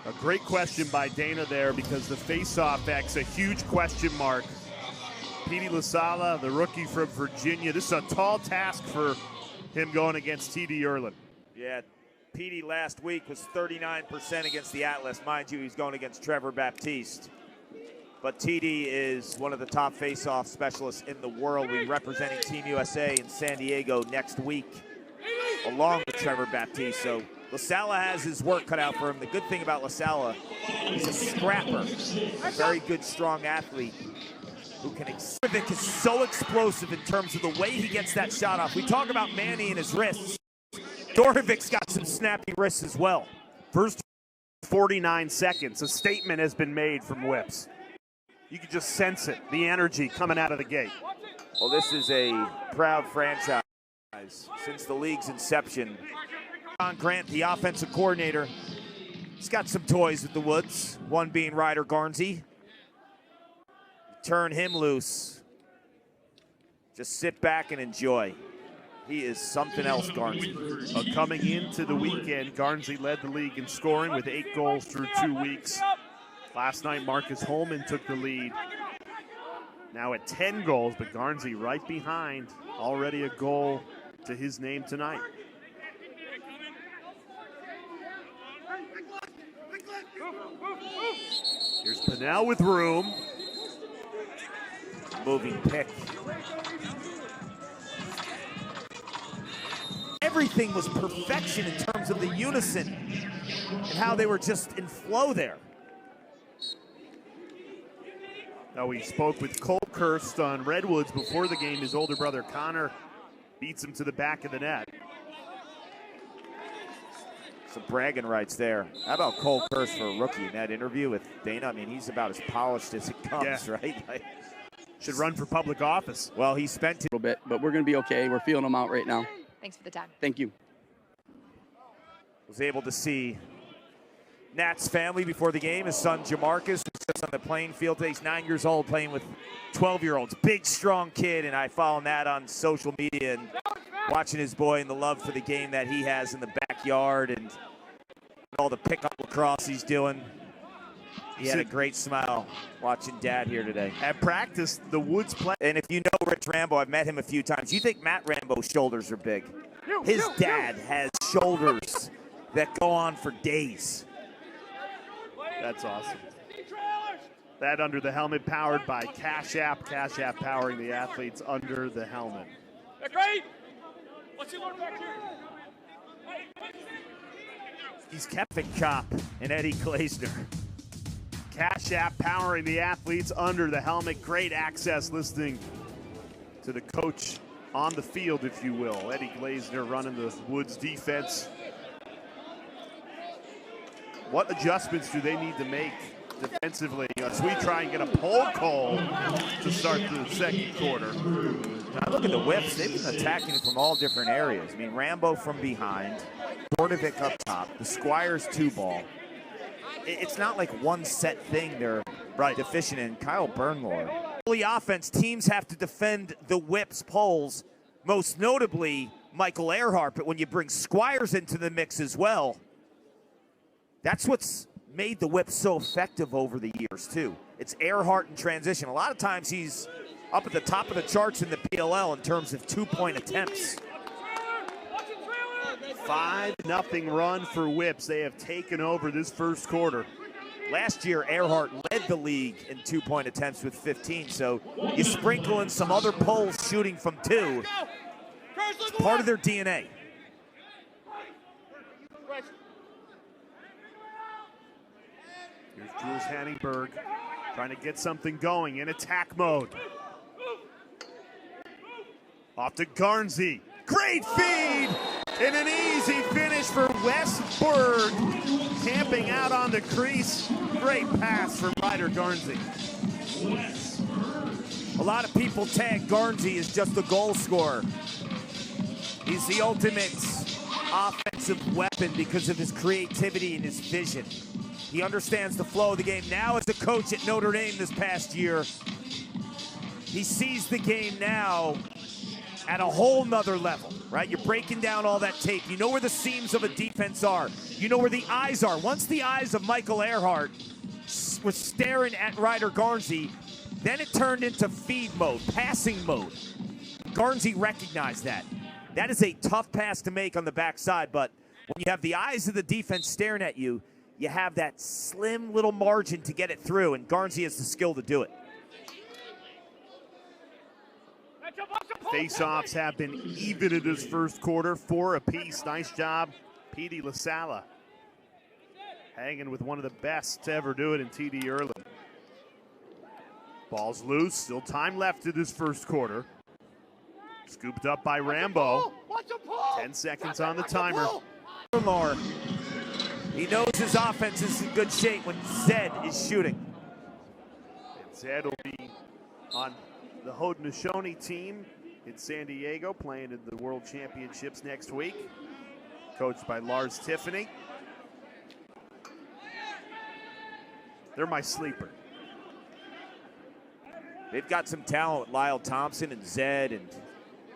A great question by Dana there, because the face-off X, a huge question mark. Petey Lasalla, the rookie from Virginia. This is a tall task for him going against TD Ierlan. Yeah, Petey last week was 39% against the Atlas. Mind you, he's going against Trevor Baptiste. But TD is one of the top face-off specialists in the world. We'll be representing Team USA in San Diego next week, along with Trevor Baptiste. So Lasalla has his work cut out for him. The good thing about Lasalla, he's a scrapper, a very good, strong athlete who can. Dorovic is so explosive in terms of the way he gets that shot off. We talk about Manny and his wrists. Dorovic's got some snappy wrists as well. First 49 seconds, a statement has been made from Whips. You can just sense it, the energy coming out of the gate. Well, this is a proud franchise since the league's inception. John Grant, the offensive coordinator, he's got some toys with the Woods, one being Ryder Garnsey. Turn him loose. Just sit back and enjoy. He is something else, Garnsey. Coming into the weekend, Garnsey led the league in scoring with 8 goals through 2 weeks. Last night, Marcus Holman took the lead. Now at 10 goals, but Garnsey right behind. Already a goal to his name tonight. Here's Pennell with room. Moving pick. Everything was perfection in terms of the unison and how they were just in flow there. Now, we spoke with Cole Kirst on Redwoods before the game. His older brother Connor beats him to the back of the net. Some bragging rights there. How about Cole Kirst for a rookie in that interview with Dana? I mean, he's about as polished as it comes, right? Like, should run for public office. Well, he spent a little bit, but we're going to be okay. We're feeling them out right now. Thanks for the time. Thank you. Was able to see Nat's family before the game. His son Jamarcus was just on the playing field today. He's 9 years old, playing with 12-year-olds. Big, strong kid, and I follow Nat on social media and watching his boy and the love for the game that he has in the backyard and all the pickup lacrosse he's doing. He had a great smile watching Dad here today. At practice, the Woods play. And if you know Rich Rambo, I've met him a few times. You think Matt Rambo's shoulders are big? His dad has shoulders that go on for days. That's awesome. That under the helmet, powered by Cash App. Cash App powering the athletes under the helmet. Great. What's he learn back here? He's Kevin Kopp and Eddie Glazner. Cash App powering the athletes under the helmet. Great access listening to the coach on the field, if you will. Eddie Glazner running the Woods defense. What adjustments do they need to make defensively as we try and get a pole call to start the second quarter? Now look at the Whips. They've been attacking from all different areas. I mean, Rambo from behind, Dorovic up top, the Squires 2-ball. It's not like one set thing they're deficient in. Kyle Bernlohr. Early offense, teams have to defend the Whips poles, most notably Michael Earhart. But when you bring Squires into the mix as well, that's what's made the Whips so effective over the years, too. It's Earhart in transition. A lot of times he's up at the top of the charts in the PLL in terms of 2-point attempts. 5-0 run for Whips. They have taken over this first quarter. Last year, Earhart led the league in 2-point attempts with 15, so you sprinkle in some other poles shooting from 2. It's part of their DNA. Here's Jules Hanningberg trying to get something going in attack mode. Off to Garnsey. Great feed! And an easy finish for Westberg. Camping out on the crease. Great pass from Ryder Garnsey. A lot of people tag Garnsey as just a goal scorer. He's the ultimate offensive weapon because of his creativity and his vision. He understands the flow of the game. Now as a coach at Notre Dame this past year, he sees the game now at a whole nother level, right? You're breaking down all that tape. You know where the seams of a defense are. You know where the eyes are. Once the eyes of Michael Earhart was staring at Ryder Garnsey, then it turned into feed mode, passing mode. Garnsey recognized that. That is a tough pass to make on the backside, but when you have the eyes of the defense staring at you, you have that slim little margin to get it through, and Garnsey has the skill to do it. Faceoffs have been even in this first quarter, 4 apiece. Nice job, Petey Lasalla. Hanging with one of the best to ever do it in TD Ierlan. Ball's loose, still time left in this first quarter. Scooped up by Rambo. 10 seconds on the timer. More. He knows his offense is in good shape when Zed is shooting. And Zed will be on the Haudenosaunee team in San Diego, playing in the World Championships next week. Coached by Lars Tiffany. They're my sleeper. They've got some talent with Lyle Thompson and Zed and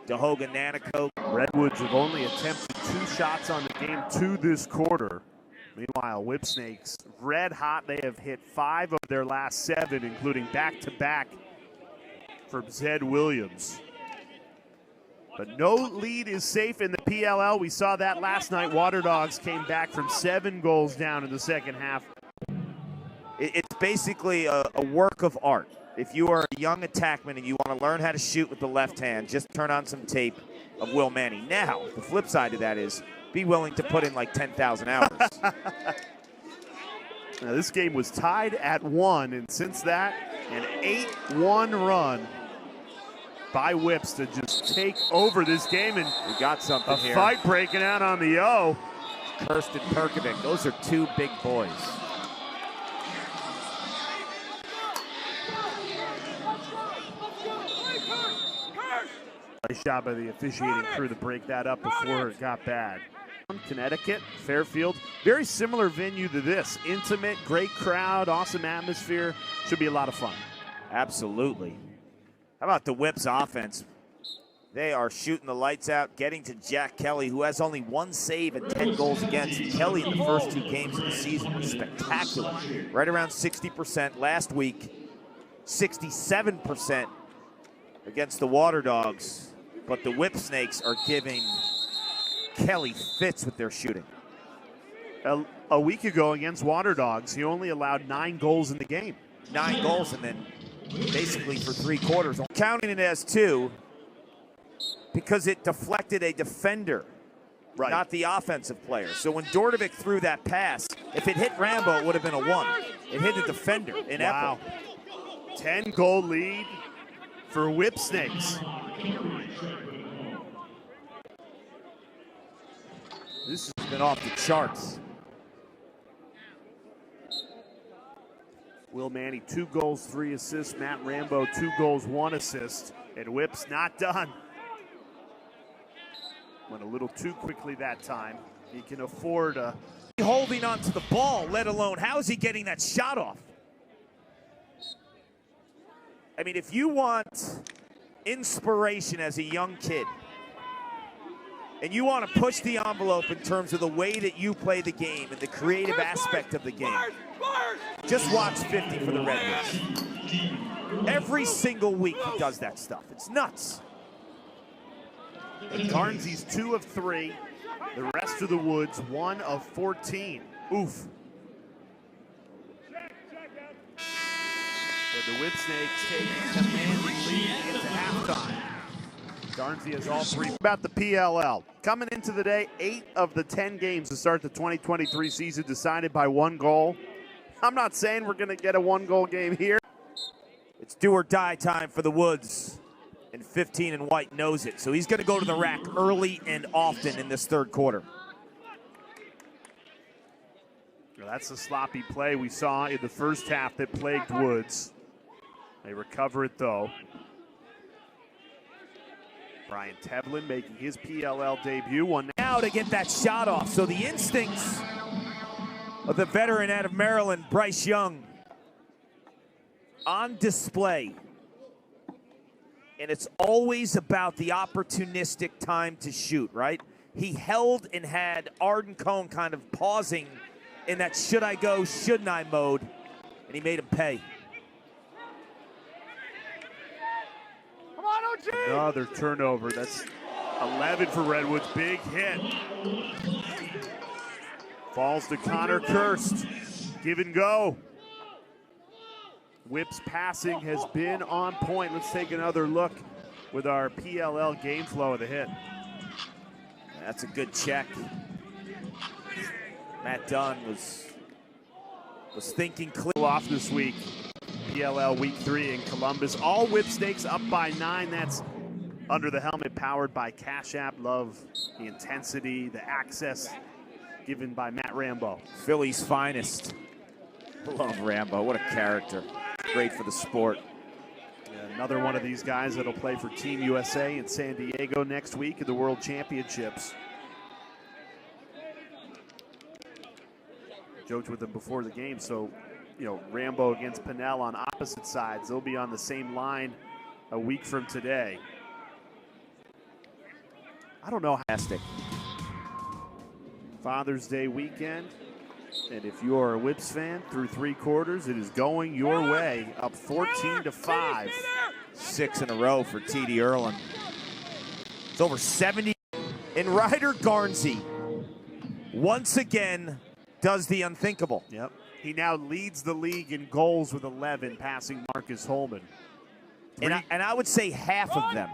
DeHogan Nanaco. Redwoods have only attempted 2 shots on the game 2 this quarter. Meanwhile, Whipsnakes, red hot. They have hit 5 of their last 7, including back-to-back from Zed Williams. But no lead is safe in the PLL. We saw that last night. Water Dogs came back from 7 goals down in the second half. It's basically a work of art. If you are a young attackman and you want to learn how to shoot with the left hand, just turn on some tape of Will Manny. Now, the flip side to that is be willing to put in like 10,000 hours. Now, this game was tied at 1, and since that, an 8-1 run by Whips to just take over this game, and we got something here. A fight breaking out on the O. Kirsten Perkovic, those are 2 big boys. Nice job by the officiating crew to break that up before it got bad. Connecticut, Fairfield, very similar venue to this. Intimate, great crowd, awesome atmosphere. Should be a lot of fun. Absolutely. How about the Whips offense? They are shooting the lights out, getting to Jack Kelly, who has only 1 save and 10 goals against. Kelly in the first 2 games of the season was spectacular. Right around 60%. Last week, 67% against the Water Dogs. But the Whipsnakes are giving Kelly fits with their shooting. A week ago against Water Dogs, he only allowed 9 goals in the game. 9 goals, and then basically for 3 quarters. Counting it as 2 because it deflected a defender, right, not the offensive player. So when Dordovic threw that pass, if it hit Rambo, it would have been a 1. It hit a defender in Wow. 10-goal lead for Whipsnakes. This has been off the charts. Will Manny, 2 goals, 3 assists. Matt Rambo, 2 goals, 1 assist. And Whips not done. Went a little too quickly that time. He can afford a... Holding on to the ball, let alone how is he getting that shot off? I mean, if you want inspiration as a young kid, and you want to push the envelope in terms of the way that you play the game and the creative aspect of the game, just watch 50 for the Redwoods. Every single week he does that stuff. It's nuts. Garnsey's 2 of 3. The rest of the Woods, 1 of 14. Oof. And the Whipsnakes take commanding lead into halftime. Garnsey has all 3. About the PLL. Coming into the day, 8 of the 10 games to start the 2023 season decided by 1 goal. I'm not saying we're going to get a 1-goal game here. It's do or die time for the Woods, and 15 and White knows it. So he's going to go to the rack early and often in this 3rd quarter. Well, that's the sloppy play we saw in the first half that plagued Woods. They recover it, though. Brian Tevlin making his PLL debut. One now to get that shot off. So the instincts of the veteran out of Maryland, Bryce Young, on display. and it's always about the opportunistic time to shoot, right? He held and had Arden Cohn kind of pausing in that should I go, shouldn't I mode, and he made him pay. Come on, OG! Another turnover. That's 11 for Redwoods. Big hit. Falls to Connor Kirst. Give and go. Whip's passing has been on point. Let's take another look with our PLL game flow of the hit. That's a good check. Matt Dunn was thinking clear. Off this week. PLL week 3 in Columbus. All Whipsnakes up by 9. That's under the helmet, powered by Cash App. Love the intensity, the access given by Matt Rambo. Philly's finest. Love Rambo. What a character. Great for the sport. Yeah, another one of these guys that'll play for Team USA in San Diego next week at the World Championships. Joked with him before the game, so you know, Rambo against Pinnell on opposite sides. They'll be on the same line a week from today. I don't know. Fantastic. Father's Day weekend, and if you're a Whips fan, through 3 quarters, it is going your way, up 14-5. 6 in a row for TD Ierlan. It's over 70. And Ryder Garnsey, once again, does the unthinkable. Yep. He now leads the league in goals with 11, passing Marcus Holman. And I would say half of them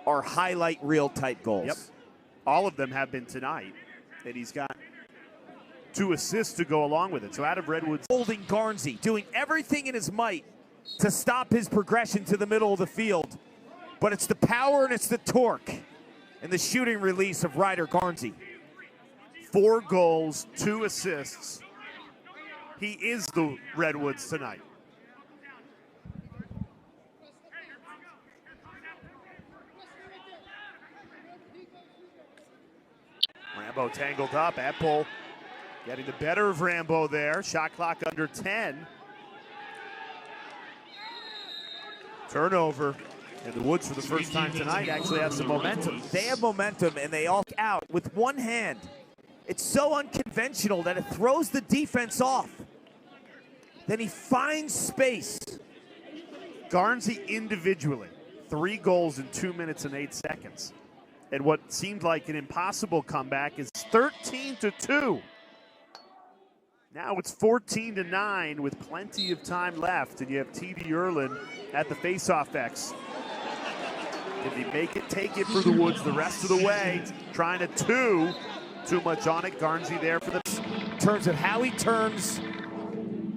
are highlight reel type goals. Yep. All of them have been tonight, and he's got 2 assists to go along with it. So out of Redwoods. Holding Garnsey, doing everything in his might to stop his progression to the middle of the field. But it's the power and it's the torque and the shooting release of Ryder Garnsey. 4 goals, 2 assists. He is the Redwoods tonight. Rambo tangled up. Epple getting the better of Rambo there. Shot clock under 10. Turnover. And the Woods, for the first time tonight, actually have some momentum. They have momentum, and they all out with one hand. It's so unconventional that it throws the defense off. Then he finds space. Garnsey individually, 3 goals in 2 minutes and 8 seconds. And what seemed like an impossible comeback is 13-2. Now it's 14-9 with plenty of time left, and you have TD Ierlan at the faceoff X. Did he make it, take it for the Woods the rest of the way? Trying to 2. Too much on it. Garnsey there for the... In terms of how he turns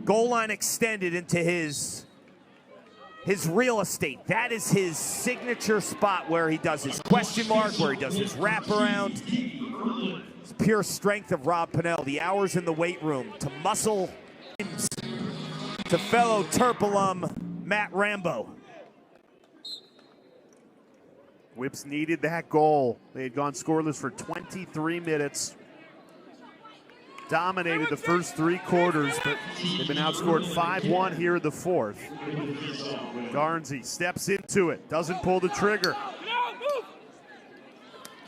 goal line extended into his real estate. That is his signature spot where he does his question mark, where he does his wraparound. It's pure strength of Rob Pinnell. The hours in the weight room to muscle to fellow Terp alum Matt Rambo. Whips needed that goal. They had gone scoreless for 23 minutes. Dominated the first 3 quarters, but they've been outscored 5-1 here in the 4th. Garnsey steps into it, doesn't pull the trigger.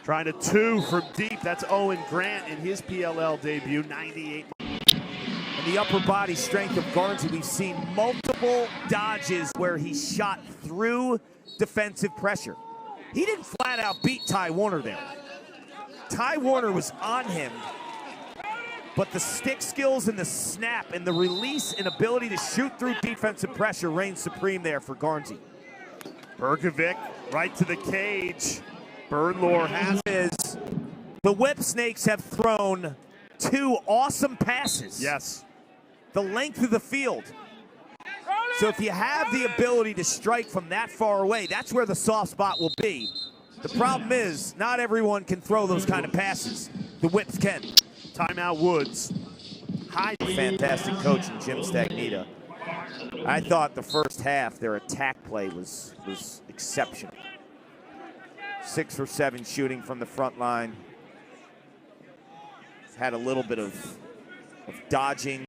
Trying to 2 from deep. That's Owen Grant in his PLL debut, 98. And the upper body strength of Garnsey, we've seen multiple dodges where he shot through defensive pressure. He didn't flat out beat Ty Warner there. Ty Warner was on him, but the stick skills and the snap and the release and ability to shoot through defensive pressure reigned supreme there for Garnsey. Berkovic right to the cage. Bernlohr has his. The Whipsnakes have thrown 2 awesome passes. Yes. The length of the field. So if you have the ability to strike from that far away, that's where the soft spot will be. The problem is, not everyone can throw those kind of passes. The Whips can. Timeout Woods. High. Fantastic coach in Jim Stagnita. I thought the first half, their attack play was exceptional. 6 for 7 shooting from the front line. Had a little bit of dodging.